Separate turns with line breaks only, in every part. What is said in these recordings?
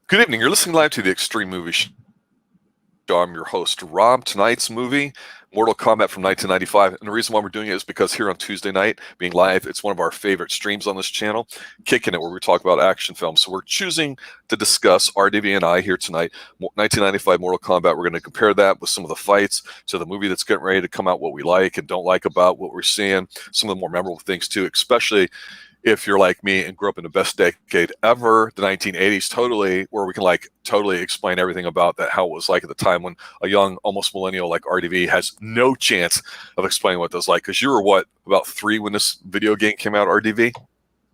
Good evening. You're listening live to the Xtreme Movie Show. I'm your host, Rob. Tonight's movie, Mortal Kombat from 1995. And the reason why we're doing it is because here on Tuesday night, being live, it's one of our favorite streams on this channel, Kickin' It, where we talk about action films. So we're choosing to discuss, RDV and I here tonight, 1995 Mortal Kombat. We're going to compare that with some of the fights to the movie that's getting ready to come out, what we like and don't like about what we're seeing, some of the more memorable things too, especially if you're like me and grew up in the best decade ever, the 1980s, totally, where we can totally explain everything about that, how it was like at the time when a young, almost millennial like RDV has no chance of explaining what it was like. Because you were what, about 3 when this video game came out, RDV?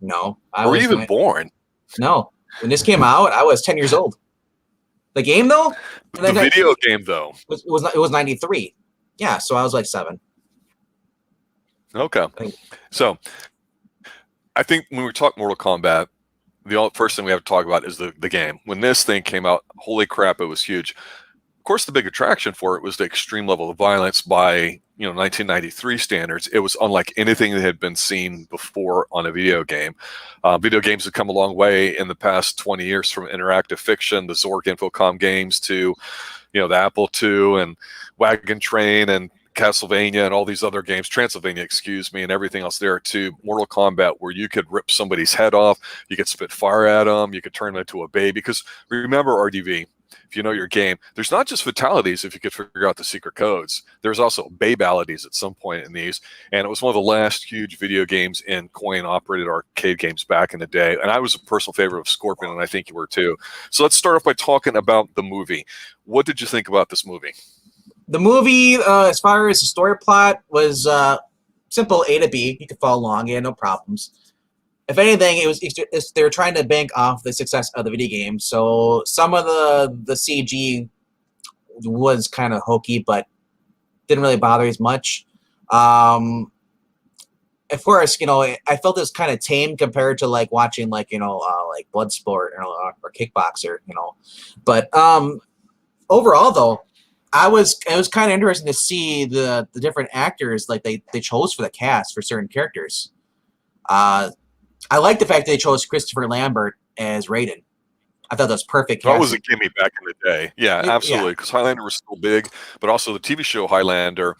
No.
Were you even born?
No. When this came out, I was 10 years old. The game, though?
The video game, though?
It was 93. Yeah, so I was like 7.
Okay. So I think when we talk Mortal Kombat, the first thing we have to talk about is the game. When this thing came out, holy crap, it was huge. Of course, the big attraction for it was the extreme level of violence by 1993 standards. It was unlike anything that had been seen before on a video game. Video games have come a long way in the past 20 years, from interactive fiction, the Zork Infocom games, to the Apple II and Wagon Train and Castlevania and all these other games, Transylvania, excuse me, and everything else there, to Mortal Kombat, where you could rip somebody's head off, you could spit fire at them, you could turn them into a baby. Because remember, RDV, if you know your game, there's not just fatalities if you could figure out the secret codes. There's also babalities at some point in these, and it was one of the last huge video games in coin-operated arcade games back in the day, and I was a personal favorite of Scorpion, and I think you were too. So let's start off by talking about the movie. What did you think about this movie?
The movie, as far as the story plot, was simple A to B. You could follow along, no problems. If anything, they were trying to bank off the success of the video game. So some of the CG was kind of hokey, but didn't really bother as much. Of course, I felt it was kind of tame compared to watching like Bloodsport or Kickboxer, But overall, though, it was kind of interesting to see the different actors they chose for the cast for certain characters. I like the fact that they chose Christopher Lambert as Raiden. I thought that was perfect casting.
That was a gimme back in the day. Yeah, absolutely. Because Highlander was still big, but also the TV show Highlander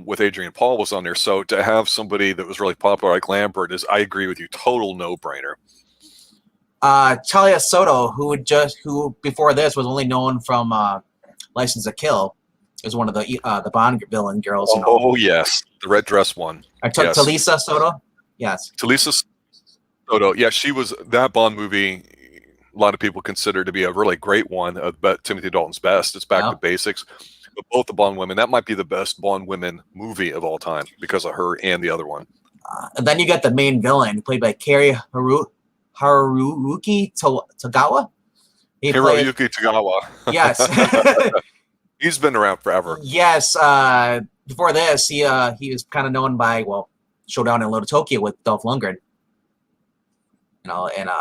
with Adrian Paul was on there. So to have somebody that was really popular like Lambert I agree with you, total no-brainer.
Talia Soto, who before this was only known from License to Kill, is one of the Bond villain girls.
Oh yes, the red dress one.
Yes. Talisa Soto. Yes.
Talisa Soto. Yeah, she was that Bond movie. A lot of people consider to be a really great one, but Timothy Dalton's best. It's back to basics. But both the Bond women, that might be the best Bond women movie of all time because of her and the other one.
And then you got the main villain, played by Kari Haruki Tagawa.
Hiroyuki Tagawa.
Yes.
He's been around forever.
Yes. Before this, he was kind of known by, Showdown in Little Tokyo with Dolph Lundgren.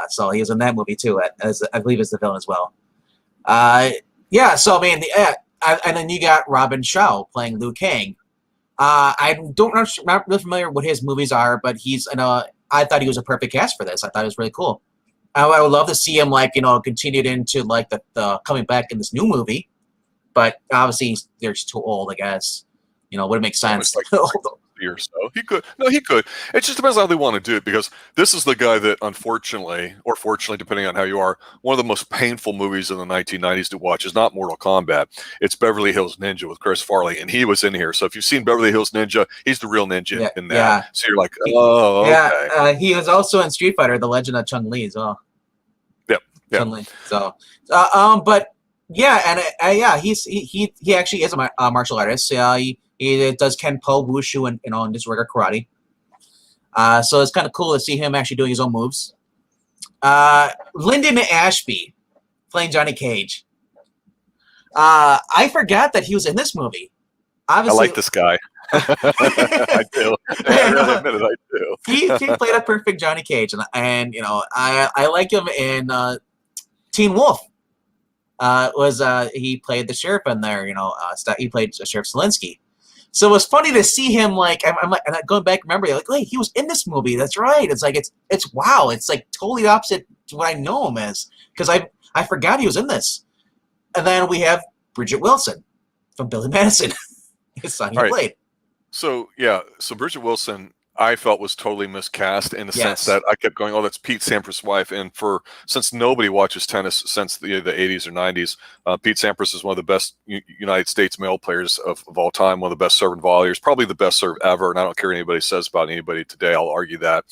So he was in that movie too, as I believe as the villain as well. Yeah, so I mean, and then you got Robin Shaw playing Liu Kang. Not really familiar what his movies are, but I thought he was a perfect cast for this. I thought it was really cool. I would love to see him continued into the coming back in this new movie, but obviously they're just too old, I guess. Wouldn't make sense.
Or so he could. No, he could. It just depends how they want to do it, because this is the guy that, unfortunately, or fortunately, depending on how you are, one of the most painful movies in the 1990s to watch is not Mortal Kombat. It's Beverly Hills Ninja with Chris Farley, and he was in here. So if you've seen Beverly Hills Ninja, he's the real ninja in that. Yeah. So you're like, oh, okay.
Yeah, he was also in Street Fighter: The Legend of Chun-Li as well.
Yep.
Chun-Li. So, but yeah, and he actually is a martial artist. He does Kenpo, Wushu, and just regular karate. So it's kind of cool to see him actually doing his own moves. Lyndon Ashby playing Johnny Cage. I forgot that he was in this movie. Obviously,
I like this guy. I do. I really admit it, I do.
He played a perfect Johnny Cage, and I like him in Teen Wolf. He played the sheriff in there. He played Sheriff Selinsky. So it was funny to see him like I'm like going back, remember like, wait, he was in this movie. That's right. It's like it's wow. It's like totally opposite to what I know him as because I forgot he was in this. And then we have Bridget Wilson from Billy Madison, his son he played.
So so Bridget Wilson, I felt was totally miscast in the sense that I kept going, oh, that's Pete Sampras' wife, and since nobody watches tennis since the 80s or 90s, Pete Sampras is one of the best United States male players of all time, one of the best serve and volleyers, probably the best serve ever, and I don't care what anybody says about anybody today. I'll argue that.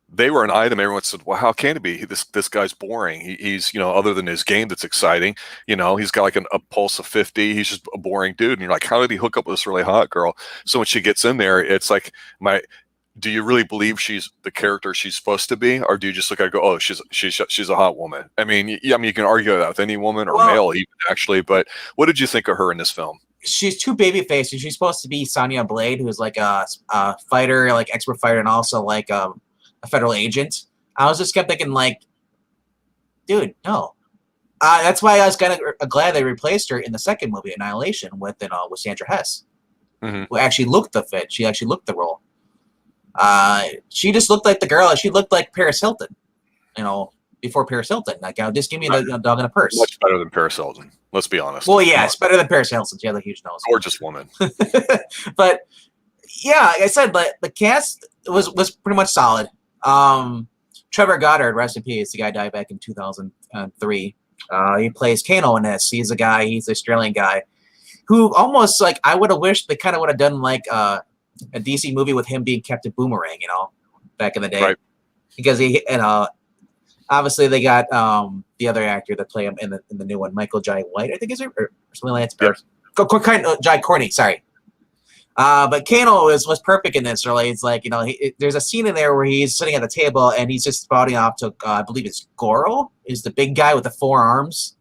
They were an item. Everyone said, well, how can it be? This guy's boring. He's, other than his game that's exciting, he's got like a pulse of 50. He's just a boring dude. And you're like, how did he hook up with this really hot girl? So when she gets in there, it's like, do you really believe she's the character she's supposed to be? Or do you just look at her and go, oh, she's a hot woman? I mean, you can argue that with any woman or male even, actually. But what did you think of her in this film?
She's too baby faced. She's supposed to be Sonya Blade, who's like a fighter, like expert fighter, and also like a federal agent. I was just kept thinking like, dude, no. That's why I was kind of glad they replaced her in the second movie, Annihilation, with Sandra Hess, who actually looked the fit. She actually looked the role. She just looked like the girl. She looked like Paris Hilton, before Paris Hilton. Like, just give me the dog in a purse.
Much better than Paris Hilton. Let's be honest.
Well, yeah, it's better than Paris Hilton. She had a huge nose.
Gorgeous woman.
But yeah, like I said, the cast was pretty much solid. Trevor Goddard, rest in peace. The guy died back in 2003. He plays Kano in this. He's an Australian guy who almost like I would have wished they kind of would have done like a DC movie with him being Captain Boomerang, back in the day. Right. Because he obviously they got the other actor that played him in the new one, Michael Jai White, I think is it, or something like that. Yep. Jai Courtney, sorry. But Kano was perfect in this. Really, it's like there's a scene in there where he's sitting at the table and he's just spouting off to I believe it's Goro is the big guy with the 4 arms,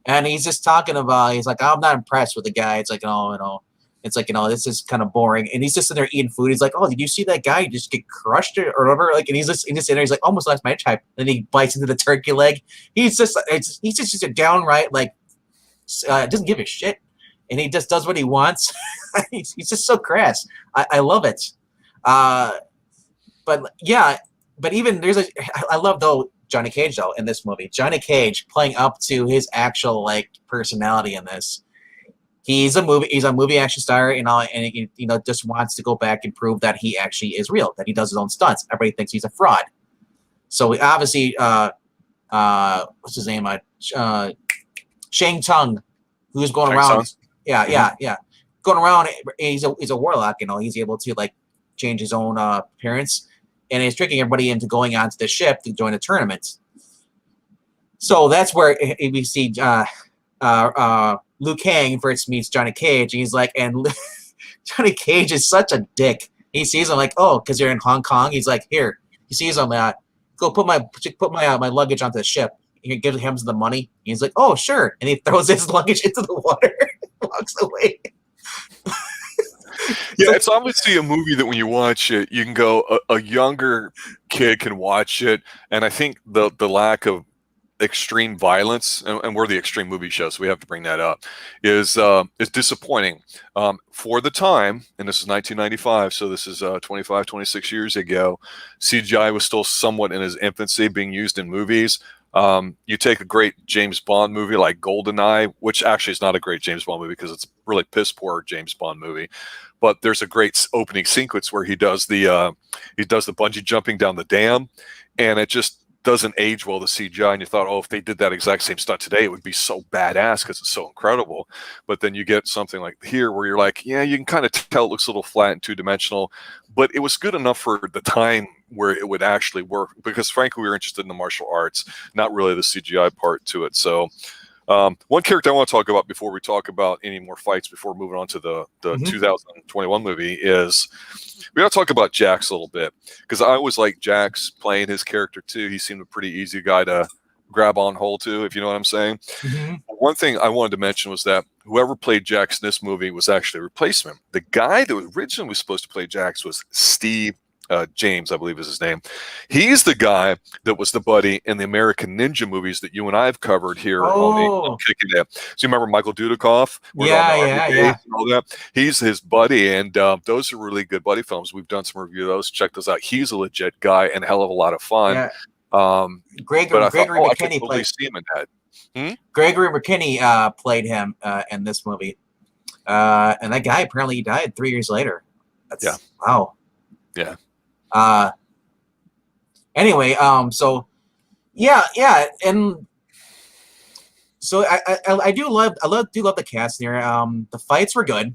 and he's just talking about he's like I'm not impressed with the guy. It's like it's like this is kind of boring, and he's just sitting there eating food. He's like, oh, did you see that guy just get crushed or whatever? Like, and he's just in there. He's like almost lost my type. Then he bites into the turkey leg. He's just a downright like doesn't give a shit. And he just does what he wants. He's just so crass. I love it. But yeah, but even I love though Johnny Cage though in this movie. Johnny Cage playing up to his actual like personality in this. He's a movie action star, and he just wants to go back and prove that he actually is real, that he does his own stunts. Everybody thinks he's a fraud. So we obviously what's his name? Shang Tsung, who's going around. Yeah. Going around, he's a warlock. He's able to like change his own appearance, and he's tricking everybody into going onto the ship to join a tournament. So that's where we see Liu Kang first meets Johnny Cage, and he's like, and Johnny Cage is such a dick. He sees him like, oh, because you're in Hong Kong. He's like, here. He sees him, go put my luggage onto the ship. He gives him the money. He's like, oh, sure, and he throws his luggage into the water. Walks away.
Yeah, it's obviously a movie that when you watch it, you can go, a younger kid can watch it, and I think the lack of extreme violence, and we're the extreme movie show, so we have to bring that up, is disappointing. For the time, and this is 1995, so this is 25, 26 years ago, CGI was still somewhat in its infancy, being used in movies. You take a great James Bond movie like GoldenEye, which actually is not a great James Bond movie because it's really piss poor James Bond movie, but there's a great opening sequence where he does the bungee jumping down the dam, and it just doesn't age well, the CGI, and you thought, oh, if they did that exact same stunt today, it would be so badass because it's so incredible. But then you get something like here where you're like, yeah, you can kind of tell it looks a little flat and two-dimensional, but it was good enough for the time where it would actually work, because frankly, we were interested in the martial arts, not really the CGI part to it. So one character I want to talk about before we talk about any more fights, before moving on to the 2021 movie, is we got to talk about Jax a little bit, because I always like Jax playing his character too. He seemed a pretty easy guy to grab on hold to, if you know what I'm saying. One thing I wanted to mention was that whoever played Jax in this movie was actually a replacement. The guy that originally was supposed to play Jax was Steve James, I believe is his name. He's the guy that was the buddy in the American Ninja movies that you and I have covered here on Kickin It. So you remember Michael Dudikoff?
Yeah.
And all that. He's his buddy, and those are really good buddy films. We've done some review of those. Check those out. He's a legit guy and a hell of a lot of fun.
Yeah. Gregory McKinney
played. See him in that.
Gregory McKinney played him in this movie, and that guy apparently died 3 years later. Wow.
Yeah.
Anyway, so yeah, and so I do love the cast here. The fights were good.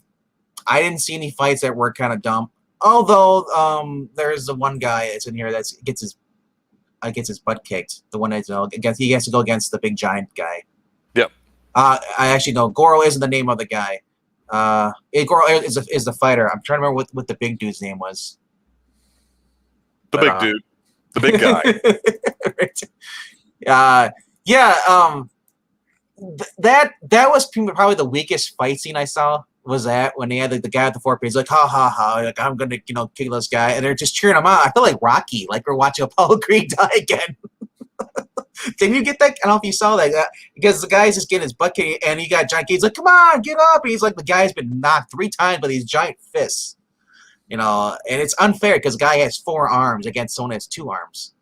I didn't see any fights that were kind of dumb. Although there's the one guy that's in here that gets his butt kicked. The one that's he has to go against the big giant guy.
Yep.
I actually know Goro isn't the name of the guy. Goro is the fighter. I'm trying to remember what the big dude's name was.
The big dude. The big guy.
That was probably the weakest fight scene I saw. Was that when they had the guy at the fork? He's like, ha ha ha! Like, I'm gonna kill this guy, and they're just cheering him on. I feel like Rocky, like we're watching Apollo Creed die again. Can you get that? I don't know if you saw that because the guy's just getting his butt kicked, and he got giant. He's like, come on, get up! And he's like, the guy's been knocked 3 times by these giant fists. And it's unfair because the guy has 4 arms against someone who has 2 arms.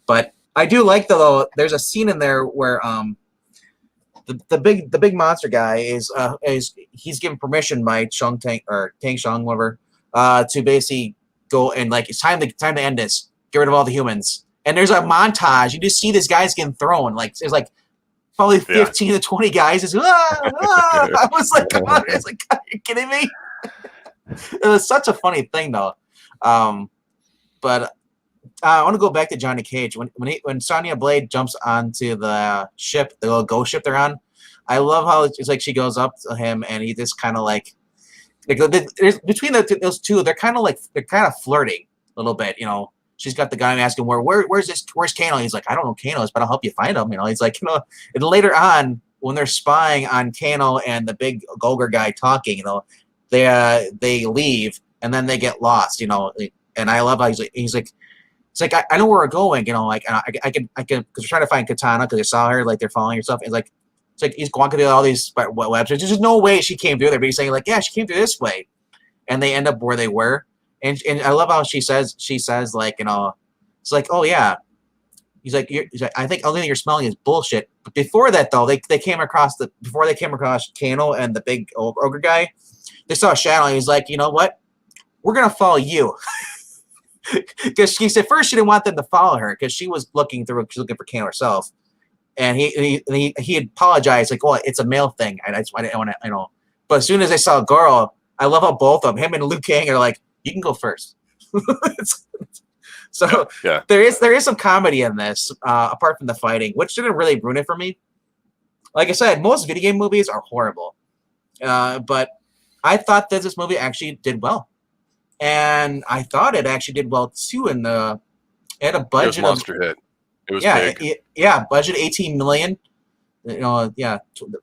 But I do like though. There's a scene in there where the big monster guy is he's given permission by Tang Shang, whatever, to basically go and like it's time to end this. Get rid of all the humans. And there's a montage. You just see this guy's getting thrown. Like there's like probably 15 to 20 guys. Just, I was like, come on. I was like, are you kidding me? It was such a funny thing though. But I want to go back to Johnny Cage. When Sonya Blade jumps onto the ship, the little ghost ship they're on, I love how it's like she goes up to him and he just kind of like between those two, they're kind of flirting a little bit. She's got the guy asking where's Kano? He's like, I don't know Kano's, but I'll help you find him. He's like, and later on when they're spying on Kano and the big Golger guy talking, they leave and then they get lost, and I love how he's like, it's like I know where we're going, like I can because we're trying to find Katana because they saw her like they're following her stuff. It's like he's walking through all these webs. There's just no way she came through there, but he's saying like, yeah, she came through this way, and they end up where they were. And I love how she says like it's like, oh yeah, he's like I think only thing you're smelling is bullshit. But before that though, they came across Kano and the big ogre guy. They saw a shadow and he's like, you know what? We're going to follow you. Because she said first she didn't want them to follow her because she was looking for Kano herself. And he apologized like, oh, it's a male thing. I want to, But as soon as I saw a girl, I love how both of them, him and Liu Kang, are like, you can go first. So there is some comedy in this, apart from the fighting, which didn't really ruin it for me. Like I said, most video game movies are horrible. But I thought that this movie actually did well. And I thought it actually did well too. It had a budget.
It was a monster hit. It was big.
Budget $18 million.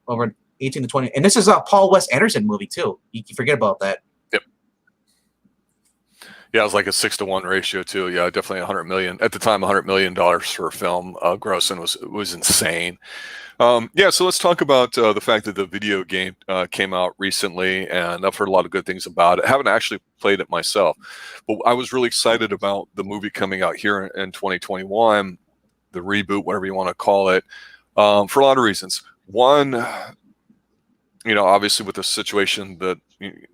Over 18 to 20. And this is a Paul Wes Anderson movie too. You forget about that.
Yep. Yeah, it was like a 6-to-1 ratio too. Yeah, definitely $100 million at the time. $100 million for a film grossing was insane. So let's talk about the fact that the video game came out recently, and I've heard a lot of good things about it. I haven't actually played it myself, but I was really excited about the movie coming out here in 2021, the reboot, whatever you want to call it, for a lot of reasons. One, obviously with the situation that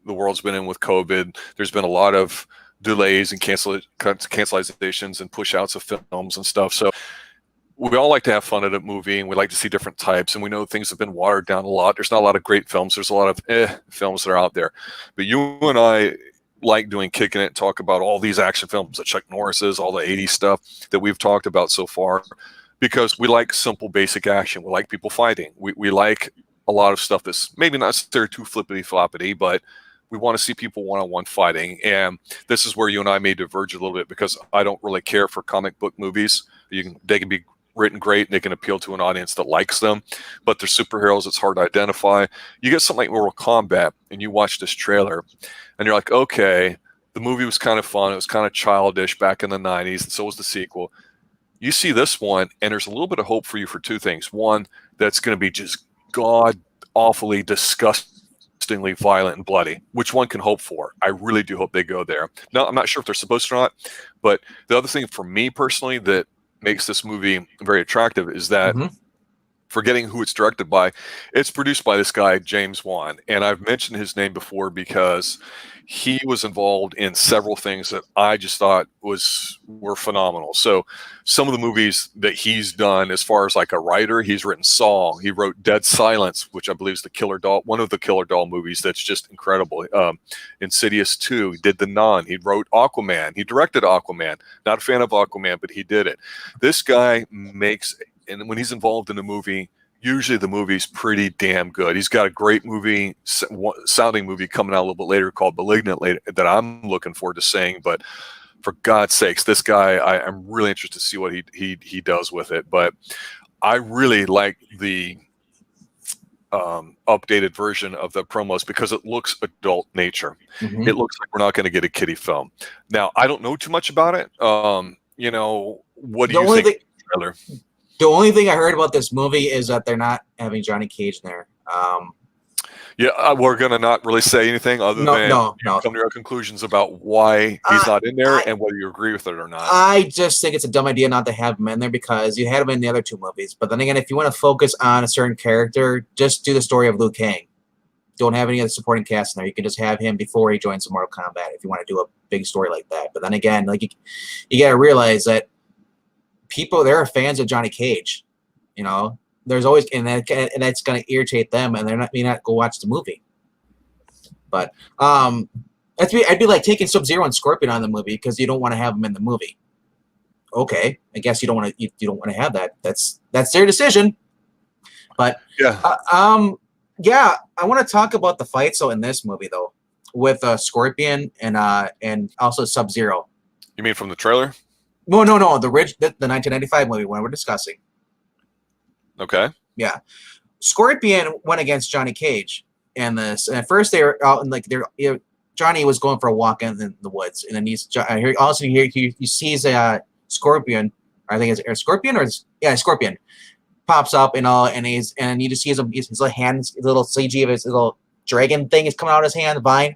the world's been in with COVID, there's been a lot of delays and cancelizations and push outs of films and stuff. So we all like to have fun at a movie, and we like to see different types, and we know things have been watered down a lot. There's not a lot of great films. There's a lot of films that are out there. But you and I like doing Kickin' It, talk about all these action films that Chuck Norris's, all the 80s stuff that we've talked about so far, because we like simple, basic action. We like people fighting. We like a lot of stuff that's maybe not necessarily too flippity-floppity, but we want to see people one-on-one fighting. And this is where you and I may diverge a little bit, because I don't really care for comic book movies. They can be written great and they can appeal to an audience that likes them, but they're superheroes. It's hard to identify. You get something like Mortal Kombat and you watch this trailer and you're like, okay, The movie was kind of fun. It was kind of childish back in the 90s, and so was the sequel. You see this one, and there's a little bit of hope for you for two things. One, that's going to be just god-awfully, disgustingly violent and bloody, which one can hope for. I really do hope they go there. Now, I'm not sure if they're supposed to or not, but the other thing for me personally that makes this movie very attractive is that forgetting who it's directed by, it's produced by this guy, James Wan. And I've mentioned his name before because he was involved in several things that I just thought were phenomenal. So some of the movies that he's done as far as like a writer, he's written Saw. He wrote Dead Silence, which I believe is the Killer Doll, one of the Killer Doll movies that's just incredible. Insidious 2, he did The Nun. He wrote Aquaman. He directed Aquaman. Not a fan of Aquaman, but he did it. This guy makes, and when he's involved in a movie, usually the movie's pretty damn good. He's got a great movie, sounding movie coming out a little bit later called Malignant that I'm looking forward to seeing. But for God's sakes, this guy, I'm really interested to see what he does with it. But I really like the updated version of the promos because it looks adult nature. It looks like we're not going to get a kiddie film. Now, I don't know too much about it. You know, what do you think of the trailer?
The only thing I heard about this movie is that they're not having Johnny Cage in there.
Yeah, we're going to not really say anything other than come to your conclusions about why he's not in there and whether you agree with it or not.
I just think it's a dumb idea not to have him in there because you had him in the other two movies. But then again, if you want to focus on a certain character, just do the story of Liu Kang. Don't have any other supporting cast in there. You can just have him before he joins Mortal Kombat if you want to do a big story like that. But then again, like you got to realize that people, there are fans of Johnny Cage, you know. There's always, and that's going to irritate them, and may not go watch the movie. But I'd be like taking Sub-Zero and Scorpion on the movie because you don't want to have them in the movie. Okay, I guess you don't want to have that. That's their decision. But
yeah,
I want to talk about the fights though in this movie though with Scorpion and also Sub-Zero.
You mean from the trailer?
No, the 1995 movie when we're discussing.
Okay.
Yeah, Scorpion went against Johnny Cage, and at first they were out and Johnny was going for a walk in the woods, and then he sees a Scorpion. I think it's Scorpion Scorpion pops up and you just see his little hands, his little CG of his little dragon thing is coming out of his hand, the vine.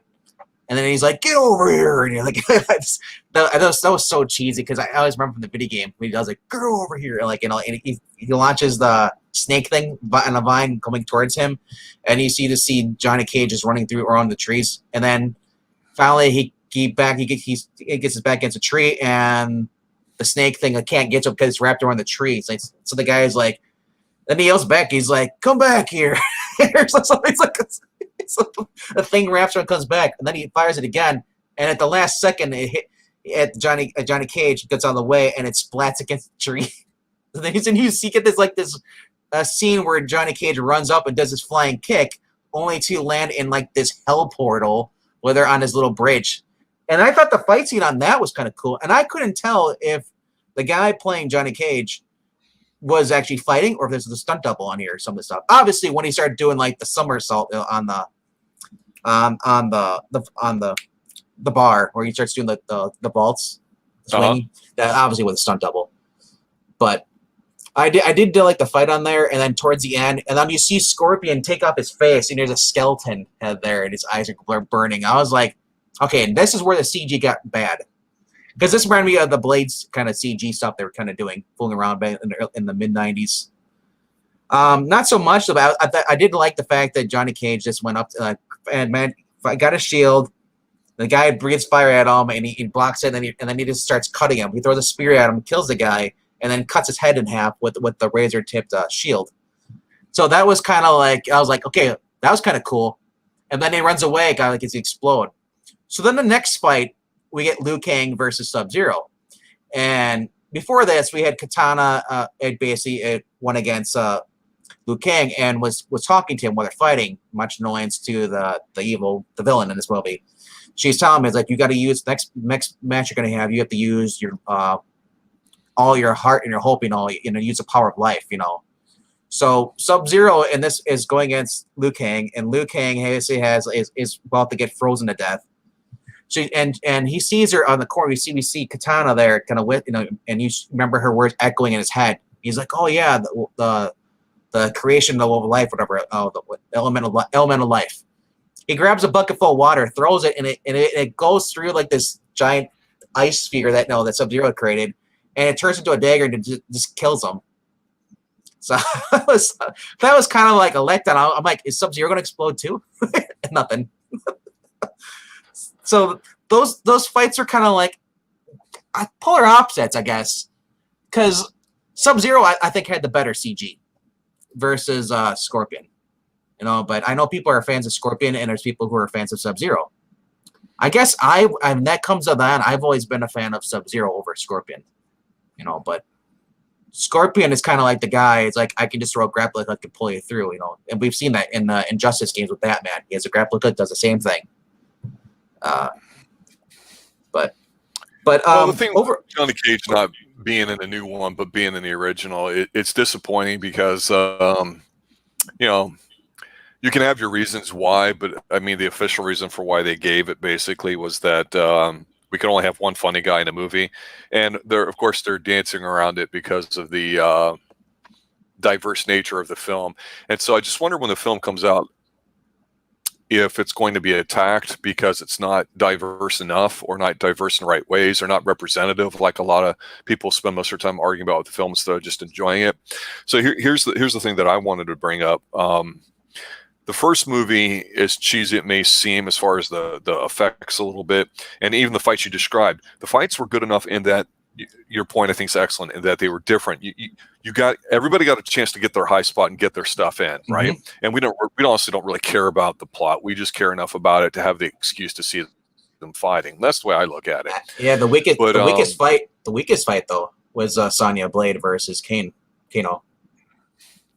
And then he's like, "Get over here!" And you're like, that was so cheesy because I always remember from the video game when he does like, "Get over here!" And he launches the snake thing and a vine coming towards him, and you see Johnny Cage just running through around the trees, and then finally he gets his back against a tree, and the snake thing can't get to him because it's wrapped around the tree. So the guy is like, then he yells back, he's like, "Come back here!" So the thing wraps around, comes back, and then he fires it again. And at the last second, it hit at Johnny Cage, gets out of the way, and it splats against the tree. And then you get this scene where Johnny Cage runs up and does his flying kick, only to land in like this hell portal where they're on his little bridge. And I thought the fight scene on that was kind of cool. And I couldn't tell if the guy playing Johnny Cage was actually fighting or if there's a stunt double on here or some of the stuff. Obviously, when he started doing like the somersault on the bar where he starts doing the vaults, swinging, that obviously was a stunt double. But I did like the fight on there, and then towards the end, and then you see Scorpion take off his face, and there's a skeleton head there, and his eyes are burning. I was like, okay, and this is where the CG got bad. Because this reminded me of the Blades kind of CG stuff they were kind of doing, fooling around in the mid-90s. Not so much, but I did like the fact that Johnny Cage just went up to, and man, got a shield. The guy breathes fire at him, and he blocks it, and then he just starts cutting him. He throws a spear at him, kills the guy, and then cuts his head in half with the razor-tipped shield. So that was kind of like, I was like, okay, that was kind of cool. And then he runs away, kind of like it's explode. So then the next fight, we get Liu Kang versus Sub-Zero. And before this, we had Katana. It went against Liu Kang and was talking to him while they're fighting, much annoyance to the villain in this movie. She's telling him, it's like, you got to use next match you're going to have. You have to use your all your heart and your hope, use the power of life, So Sub-Zero in this is going against Liu Kang, and Liu Kang is about to get frozen to death. and he sees her on the corner. We see Katana there, kind of with and you remember her words echoing in his head. He's like, oh yeah, the creation of life, whatever. Oh, the elemental life. He grabs a bucket full of water, throws it, and it goes through like this giant ice sphere that Sub-Zero created, and it turns into a dagger and it just kills him. So that was kind of like a letdown. I'm like, is Sub-Zero going to explode too? Nothing. So those fights are kind of like polar opposites, I guess, because Sub-Zero I think had the better CG versus Scorpion. But I know people are fans of Scorpion, and there's people who are fans of Sub-Zero. I guess that comes to that. I've always been a fan of Sub-Zero over Scorpion. But Scorpion is kind of like the guy. It's like I can just throw a grappling hook and pull you through. And we've seen that in the Injustice games with Batman. He has a grappling hook, does the same thing. But
the thing with Johnny Cage not being in the new one, but being in the original, it's disappointing because you can have your reasons why, but I mean, the official reason for why they gave it basically was that we could only have one funny guy in a movie, and of course they're dancing around it because of the diverse nature of the film. And so I just wonder when the film comes out if it's going to be attacked because it's not diverse enough, or not diverse in the right ways, or not representative, like a lot of people spend most of their time arguing about with the film instead of just enjoying it. So here's the thing that I wanted to bring up. The first movie, as cheesy it may seem as far as the effects a little bit, and even the fights you described, the fights were good enough in that your point I think is excellent in that they were different. Everybody got a chance to get their high spot and get their stuff in, right? Mm-hmm. And we honestly don't really care about the plot. We just care enough about it to have the excuse to see them fighting. That's the way I look at it.
Yeah, the weakest fight though was Sonya Blade versus Kano.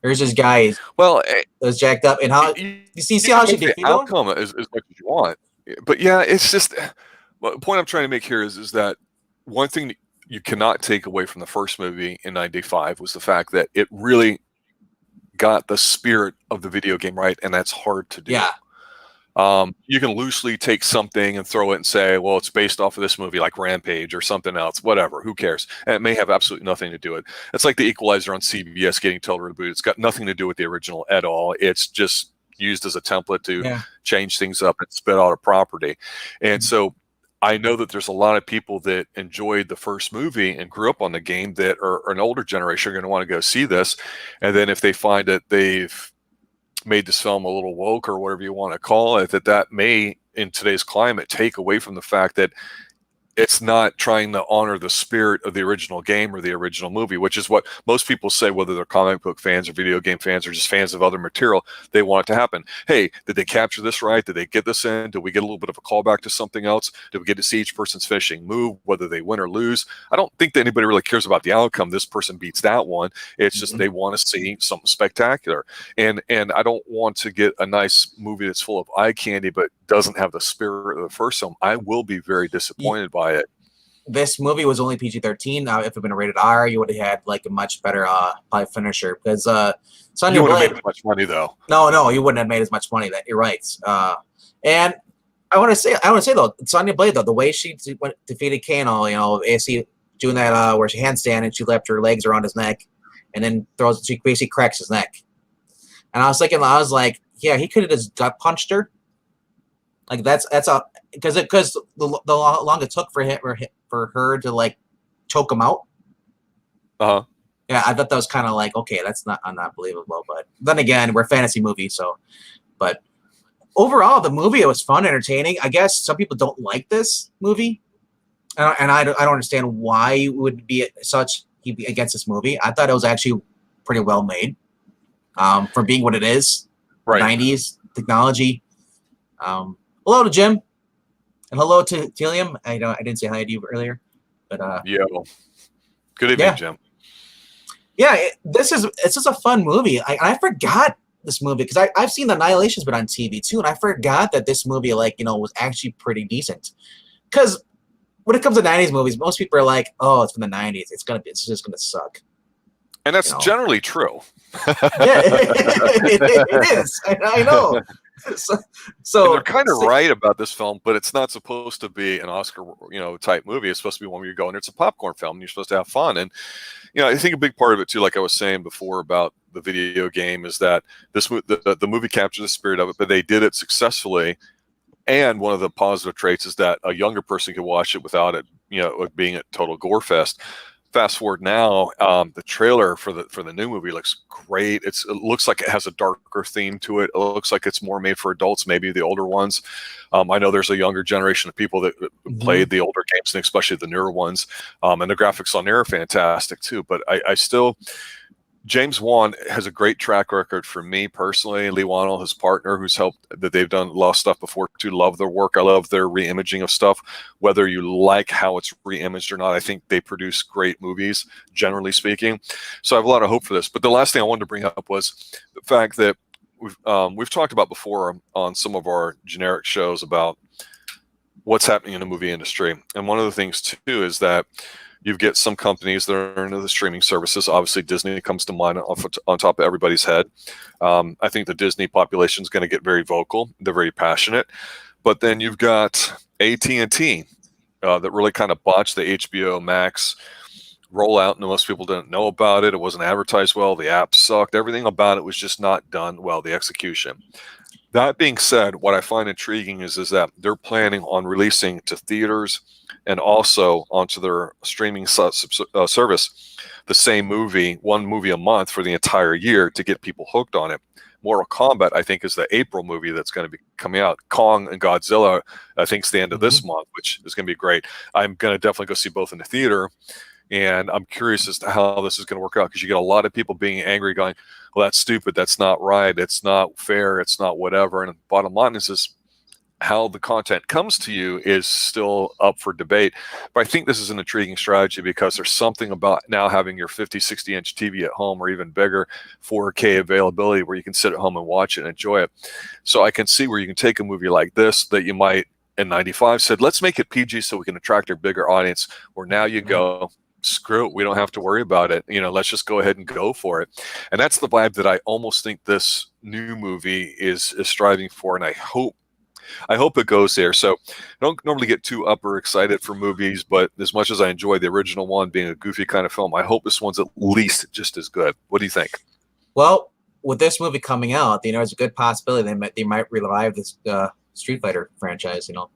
There's this guy. Well, was jacked up, and how you see how she defeated him?
Outcome as much as you want, but yeah, it's just the point I'm trying to make here is that one thing that you cannot take away from the first movie in '95 was the fact that it really got the spirit of the video game right, and that's hard to do.
Yeah.
You can loosely take something and throw it and say, well, it's based off of this movie like Rampage or something else, whatever, who cares? And it may have absolutely nothing to do with it. It's like the Equalizer on CBS getting told to reboot. It's got nothing to do with the original at all. It's just used as a template to change things up and spit out a property. And so I know that there's a lot of people that enjoyed the first movie and grew up on the game that are an older generation are going to want to go see this. And then if they find that they've made this film a little woke or whatever you want to call it, that may, in today's climate, take away from the fact that it's not trying to honor the spirit of the original game or the original movie, which is what most people say, whether they're comic book fans or video game fans or just fans of other material. They want it to happen. Hey, did they capture this right? Did they get this in? Did we get a little bit of a callback to something else? Did we get to see each person's finishing move, whether they win or lose? I don't think that anybody really cares about the outcome. This person beats that one. It's just they want to see something spectacular. And I don't want to get a nice movie that's full of eye candy but doesn't have the spirit of the first film. I will be very disappointed by it.
This movie was only PG-13. Now, if it had been a rated R, you would have had like a much better probably finisher, because Sonya
Blade
made
as much money though.
No, you wouldn't have made as much money. That you're right. And I want to say though, Sonya Blade though, the way she defeated Kano, AC doing that where she handstand and she left her legs around his neck, and then she basically cracks his neck. And I was like, yeah, he could have just gut punched her. Like that's because the long it took for her to like choke him out. Yeah, I thought that was kind of like, okay, that's not believable. But then again, we're a fantasy movie, so. But overall, the movie, it was fun, entertaining. I guess some people don't like this movie, and I don't understand why you would be against this movie. I thought it was actually pretty well made, for being what it is.
Right.
90s technology. Hello to Jim, and hello to Tilium. I didn't say hi to you earlier, but
good evening, Jim.
Yeah, it's just a fun movie. I forgot this movie because I've seen the Annihilation's been on TV too, and I forgot that this movie was actually pretty decent. Because when it comes to 90s movies, most people are like, "Oh, it's from the 90s. It's just gonna suck."
And that's generally true.
Yeah, it is. I know. so,
And they're kind of right about this film, but it's not supposed to be an Oscar, type movie. It's supposed to be one where you go and it's a popcorn film and you're supposed to have fun. And, I think a big part of it too, like I was saying before about the video game, is that the movie captured the spirit of it, but they did it successfully. And one of the positive traits is that a younger person could watch it without it, being a total gore fest. Fast forward now, the trailer for the new movie looks great. It looks like it has a darker theme to it. It looks like it's more made for adults, maybe the older ones. I know there's a younger generation of people that played the older games, and especially the newer ones. And the graphics on there are fantastic too. But I still, James Wan has a great track record for me personally. Lee Wannell, his partner, who's helped, that they've done a lot of stuff before too. Love their work. I love their re-imaging of stuff. Whether you like how it's re-imaged or not, I think they produce great movies, generally speaking. So I have a lot of hope for this. But the last thing I wanted to bring up was the fact that we've talked about before on some of our generic shows about what's happening in the movie industry. And one of the things too is that you get some companies that are into the streaming services. Obviously, Disney comes to mind on top of everybody's head. I think the Disney population is going to get very vocal. They're very passionate. But then you've got AT&T that really kind of botched the HBO Max rollout, and most people didn't know about it. It wasn't advertised well. The app sucked. Everything about it was just not done well, the execution. That being said, what I find intriguing is that they're planning on releasing to theaters and also onto their streaming service the same movie, one movie a month for the entire year to get people hooked on it. Mortal Kombat, I think, is the April movie that's going to be coming out. Kong and Godzilla, I think, is the end of this month, which is going to be great. I'm going to definitely go see both in the theater. And I'm curious as to how this is going to work out, because you get a lot of people being angry going, well, that's stupid. That's not right. It's not fair. It's not whatever. And the bottom line is how the content comes to you is still up for debate. But I think this is an intriguing strategy, because there's something about now having your 50, 60-inch TV at home, or even bigger, 4K availability, where you can sit at home and watch it and enjoy it. So I can see where you can take a movie like this that you might, in 95, said, let's make it PG so we can attract a bigger audience, where now you go, screw it, we don't have to worry about it. Let's just go ahead and go for it. And that's the vibe that I almost think this new movie is striving for. And I hope it goes there. So I don't normally get too up or excited for movies, but as much as I enjoy the original one being a goofy kind of film, I hope this one's at least just as good. What do you think?
Well, with this movie coming out, there's a good possibility they might revive this Street Fighter franchise, Because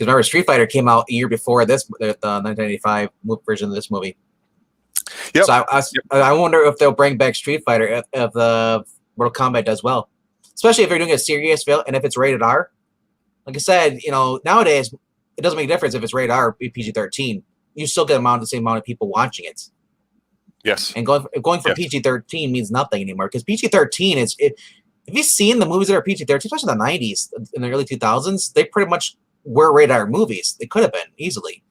remember, Street Fighter came out a year before this, the 1995 version of this movie.
Yep.
So I wonder if they'll bring back Street Fighter if the Mortal Kombat does well, especially if they're doing a serious film and if it's rated R. Like I said, nowadays it doesn't make a difference if it's rated R or PG-13. You still get the same amount of people watching it.
Yes.
And going for PG-13 means nothing anymore, because PG-13 is it. If you've seen the movies that are PG-13, especially in the 90s, in the early 2000s, they pretty much were rated R movies. They could have been easily,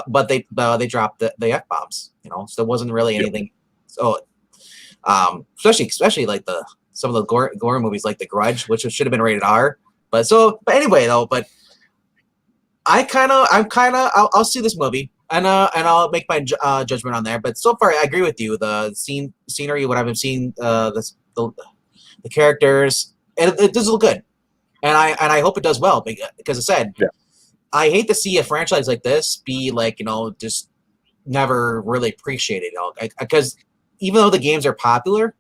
but they dropped the F-bombs. So there wasn't really anything. So, especially like some of the gore movies, like The Grudge, which should have been rated R. But anyway, though, I'll see this movie and I'll make my judgment on there. But so far, I agree with you. The scenery, what I've been seeing, the characters, it does look good. And I hope it does well, because I said, I hate to see a franchise like this be like, just never really appreciated. Because even though the games are popular,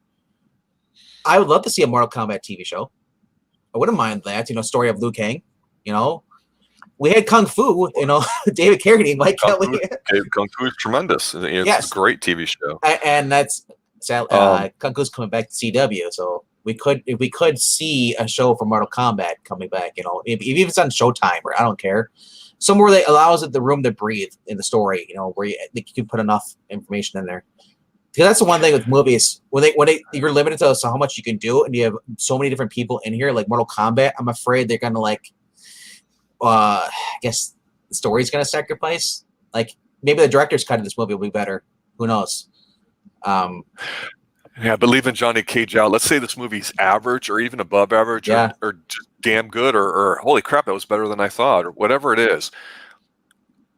I would love to see a Mortal Kombat TV show. I wouldn't mind that, story of Liu Kang. We had Kung Fu, David Carradine, Mike Kelly.
Kung Fu is tremendous. It's a great TV show.
And that's Kung Fu's coming back to CW, so we could see a show for Mortal Kombat coming back, if it's on Showtime, or I don't care, somewhere that allows it the room to breathe in the story, where you can put enough information in there. Because that's the one thing with movies, when you're limited to how much you can do, and you have so many different people in here, like Mortal Kombat, I'm afraid they're gonna I guess the story's gonna sacrifice. Like maybe the director's cut of this movie will be better. Who knows?
Yeah, but leaving Johnny Cage out, let's say this movie's average or even above average, or just damn good, or holy crap, that was better than I thought, or whatever it is.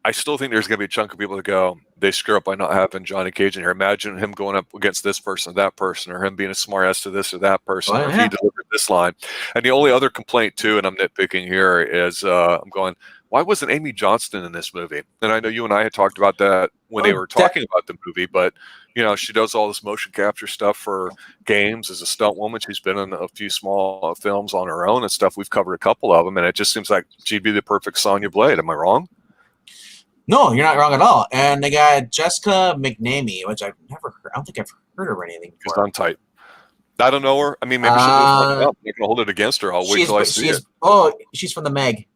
I still think there's going to be a chunk of people that go, they screw up by not having Johnny Cage in here. Imagine him going up against this person or that person, or him being a smart ass to this or that person,
Well,
or if
yeah.
he delivered this line. And the only other complaint, too, and I'm nitpicking here, is I'm going, why wasn't Amy Johnston in this movie? And I know you and I had talked about that when they were talking about the movie, but, you know, she does all this motion capture stuff for games as a stunt woman. She's been in a few small films on her own and stuff. We've covered a couple of them, and it just seems like she'd be the perfect Sonya Blade. Am I wrong?
No, you're not wrong at all. And they got Jessica McNamee, which I've never heard. I don't think I've heard of anything
She's
before.
Untitled. I don't know her. I mean, maybe she'll do it. I'm not going to hold it against her. I'll wait till I see it.
Oh, she's from The Meg.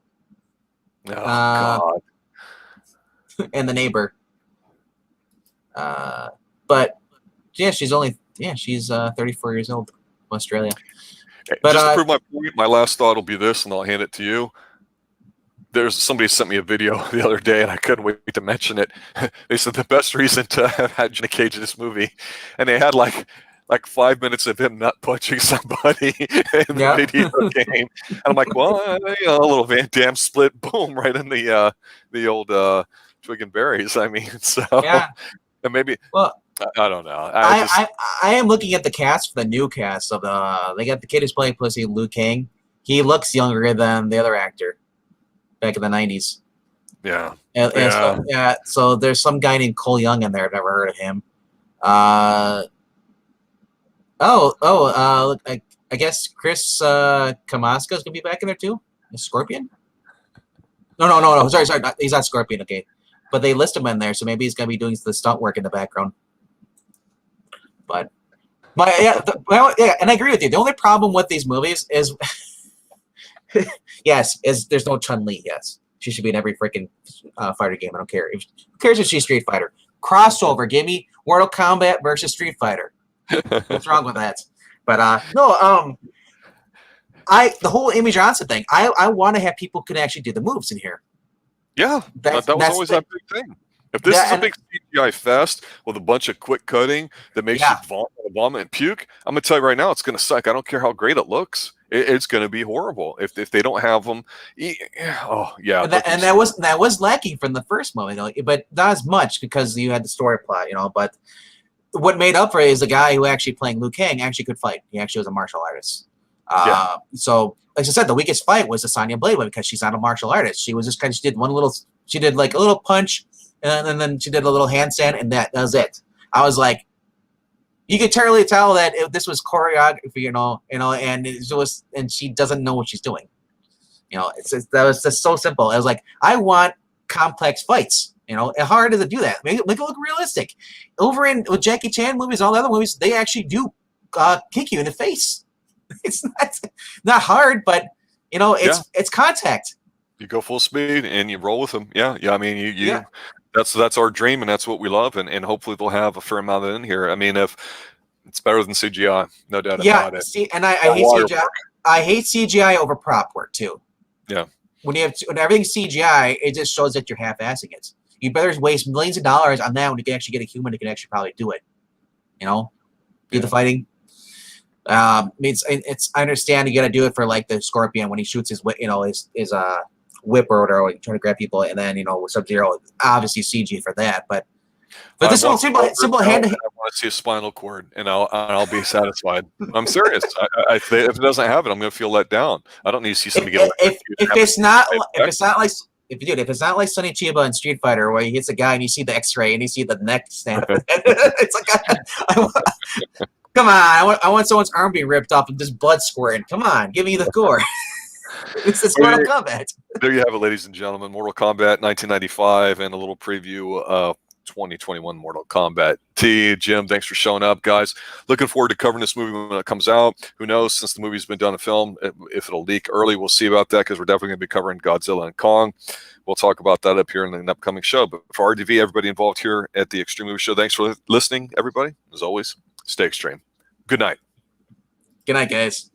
Oh, God.
And The Neighbor. But yeah, she's 34 years old, Australia. But
just to prove my point, my last thought will be this, and I'll hand it to you. There's somebody sent me a video the other day, and I couldn't wait to mention it. They said the best reason to have had Johnny Cage in this movie, and they had like 5 minutes of him nut punching somebody in the video game. And I'm like, well, you know, a little Van Damme split, boom, right in the old twig and berries. I mean, so and maybe. Well, I don't know.
I am looking at the cast for the new cast of they got the kid who's playing Pussy, Liu Kang. He looks younger than the other actor back in the 90s.
Yeah.
So there's some guy named Cole Young in there. I've never heard of him. I guess Chris Kamaska is gonna be back in there too. Scorpion? No. Sorry. He's not Scorpion. Okay, but they list him in there, so maybe he's gonna be doing the stunt work in the background. But and I agree with you. The only problem with these movies is, is there's no Chun-Li. Yes, she should be in every freaking fighter game. I don't care. Who cares if she's Street Fighter? Crossover. Give me Mortal Kombat versus Street Fighter. What's wrong with that? But the whole Amy Johnson thing. I want to have people who can actually do the moves in here.
Yeah, that was always that big thing. If this is a big CGI fest with a bunch of quick cutting that makes you vomit and puke, I'm gonna tell you right now, it's gonna suck. I don't care how great it looks. It's gonna be horrible if they don't have them.
That was lacking from the first movie, but not as much because you had the story plot, But what made up for it is the guy who actually playing Liu Kang actually could fight. He actually was a martial artist. So, like I said, the weakest fight was the Sonya Blade one because she's not a martial artist. She was just she did like a little punch, and then she did a little handstand, and that was it. I was like, you could totally tell that this was choreography, and she doesn't know what she's doing. That was just so simple. I was like, I want complex fights. Hard to do that. Make it look realistic. Over with Jackie Chan movies, all the other movies, they actually do kick you in the face. It's not hard, but it's contact.
You go full speed and you roll with them. Yeah. I mean, that's our dream, and that's what we love, and hopefully they'll have a fair amount of it in here. I mean, if it's better than CGI, no doubt about it.
See, and I hate CGI. I hate CGI over prop work too.
Yeah.
When everything's CGI, it just shows that you're half-assing it. You better waste millions of dollars on that when you can actually get a human who can actually probably do it. Do the fighting. I understand you got to do it for like the Scorpion when he shoots his whip or whatever, trying to grab people, and then with Sub-Zero, obviously CG for that. But this one simple hand.
I want to see a spinal cord, and I'll be satisfied. I'm serious. If it doesn't have it, I'm going to feel let down. I don't need to see somebody get.
If it's not like Sonny Chiba in Street Fighter, where he hits a guy and you see the X-ray and you see the neck snap, it's like, come on! I want someone's arm being ripped off and just blood squirting. Come on, give me the gore. It's Mortal Kombat.
There you have it, ladies and gentlemen. Mortal Kombat 1995 and a little preview of 2021 Mortal Kombat. Jim, thanks for showing up, guys. Looking forward to covering this movie when it comes out. Who knows, since the movie's been done in film, if it'll leak early, we'll see about that, because we're definitely going to be covering Godzilla and Kong. We'll talk about that up here in an upcoming show. But for RDV, everybody involved here at the Xtreme Movie Show, thanks for listening, everybody. As always, stay extreme. Good night.
Good night, guys.